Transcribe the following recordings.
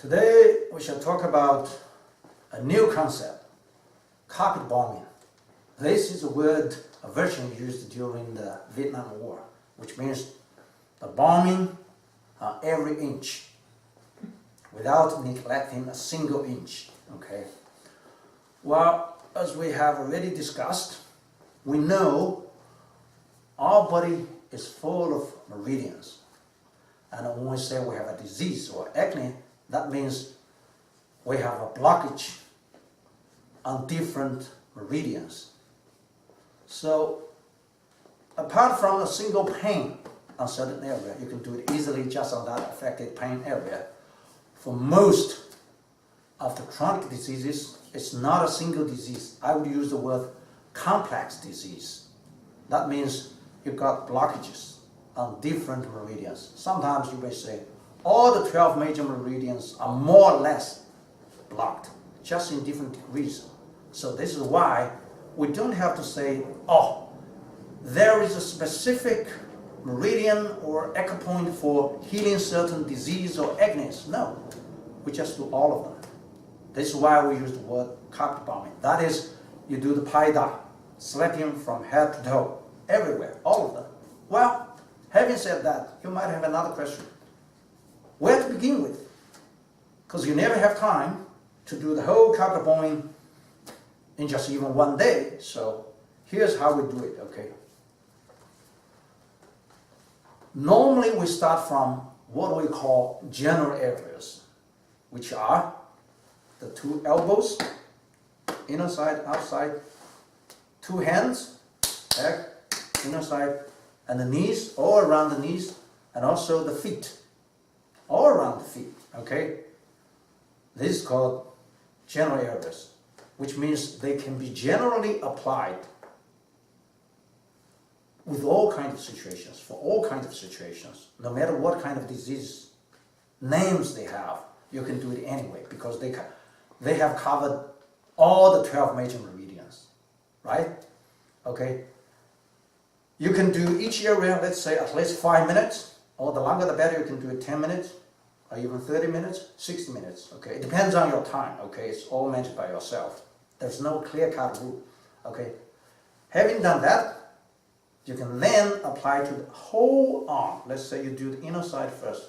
Today we shall talk about a new concept, carpet bombing. This is a version used during the Vietnam War, which means the bombing every inch without neglecting a single inch. Okay. Well, as we have already discussed, we know our body is full of meridians. And when we say we have a disease or acne, that means we have a blockage on different meridians. So, apart from a single pain on certain area, you can do it easily just on that affected pain area. For most of the chronic diseases, it's not a single disease. I would use the word complex disease. That means you've got blockages on different meridians. Sometimes you may say, all the 12 major meridians are more or less blocked, just in different degrees. So this is why we don't have to say, oh, there is a specific meridian or acupoint for healing certain disease or acne. No, we just do all of them. This is why we use the word carpet bombing. That is, you do the Pai Da, slapping from head to toe, everywhere, all of them. Well, having said that, you might have another question. Where to begin with? Because you never have time to do the whole carpet bombing in just even one day. So here's how we do it, okay? Normally we start from what we call general areas, which are the two elbows, inner side, outside, two hands, back, inner side, and the knees, all around the knees, and also the feet, all around the feet, okay? This is called general areas, which means they can be generally applied with all kinds of situations, for all kinds of situations, no matter what kind of disease names they have, you can do it anyway, because they have covered all the 12 major meridians, right? Okay? You can do each area, let's say at least 5 minutes, or the longer the better. You can do it 10 minutes, or even 30 minutes, 60 minutes, okay? It depends on your time, okay? It's all managed by yourself. There's no clear-cut rule, okay? Having done that, you can then apply to the whole arm. Let's say you do the inner side first.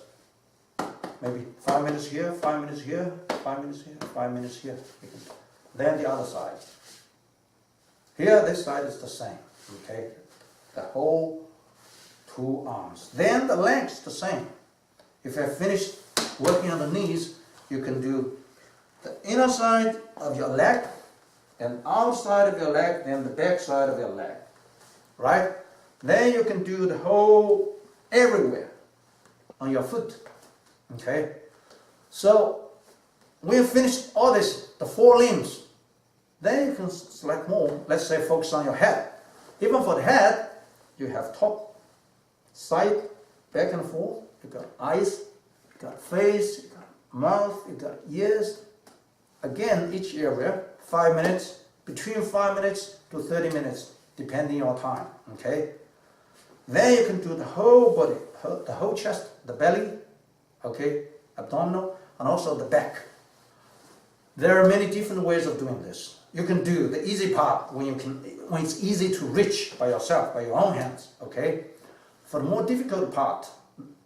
Maybe 5 minutes here, 5 minutes here, 5 minutes here, 5 minutes here. Then the other side. Here, this side is the same, okay? The whole two arms. Then the legs, the same. If you have finished working on the knees, you can do the inner side of your leg, and outside of your leg, then the back side of your leg, right? Then you can do the whole everywhere on your foot, okay? So when you finish all this, the 4 limbs, then you can select more. Let's say focus on your head. Even for the head, you have top, side, back and forth. You got eyes, you got face, you got mouth, you got ears. Again, each area, 5 minutes, between 5 minutes to 30 minutes, depending on your time, okay? Then you can do the whole body, the whole chest, the belly, okay, abdominal, and also the back. There are many different ways of doing this. You can do the easy part when it's easy to reach by yourself, by your own hands, okay? For the more difficult part,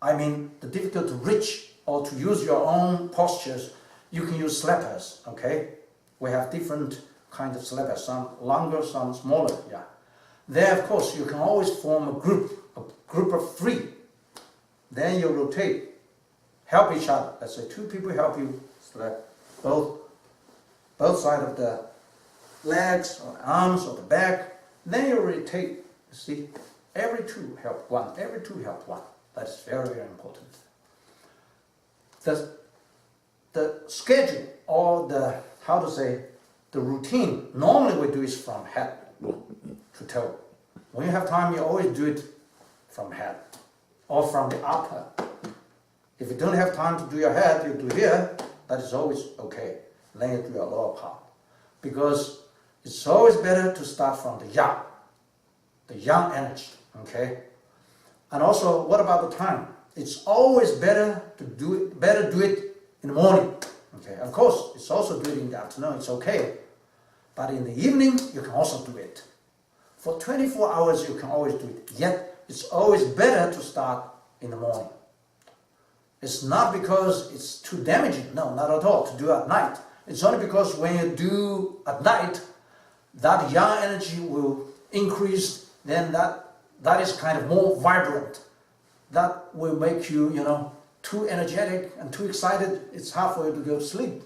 I mean the difficult to reach or to use your own postures, you can use slappers, okay? We have different kinds of slappers, some longer, some smaller, yeah. There, of course, you can always form a group of 3. Then you rotate, help each other. Let's say 2 people help you slap both sides of the legs or the arms or the back. Then you rotate, you see, every 2 help 1, every 2 help 1. That's very, very important. The schedule or the routine, normally we do is from head to toe. When you have time, you always do it from head or from the upper. If you don't have time to do your head, you do here, that is always okay. Then you do your lower part. Because it's always better to start from the yang energy, okay? And also, what about the time? It's always better to do it in the morning. Okay, of course, it's also good in the afternoon, it's okay. But in the evening, you can also do it. For 24 hours, you can always do it. Yet, it's always better to start in the morning. It's not because it's too damaging, no, not at all, to do at night. It's only because when you do at night, that yang energy will increase, then that is kind of more vibrant. That will make you, too energetic and too excited. It's hard for you to go to sleep.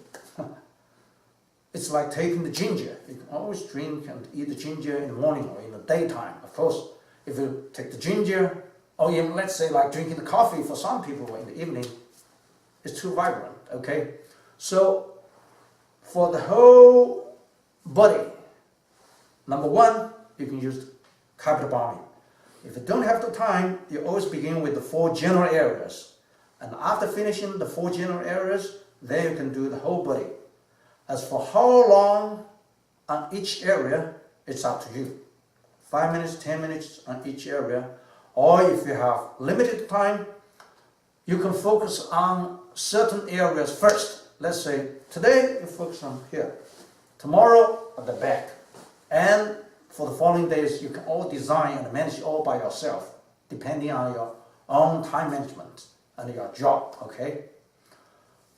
It's like taking the ginger. You can always drink and eat the ginger in the morning or in the daytime. Of course, if you take the ginger, or even let's say like drinking the coffee for some people in the evening, it's too vibrant, okay? So for the whole body, number one, you can use carpet bombing. If you don't have the time, you always begin with the 4 general areas. And after finishing the 4 general areas, then you can do the whole body. As for how long on each area, it's up to you. 5 minutes, 10 minutes on each area. Or if you have limited time, you can focus on certain areas first. Let's say today you focus on here, tomorrow at the back. And for the following days, you can all design and manage all by yourself, depending on your own time management and your job, okay?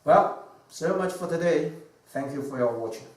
Well, so much for today. Thank you for your watching.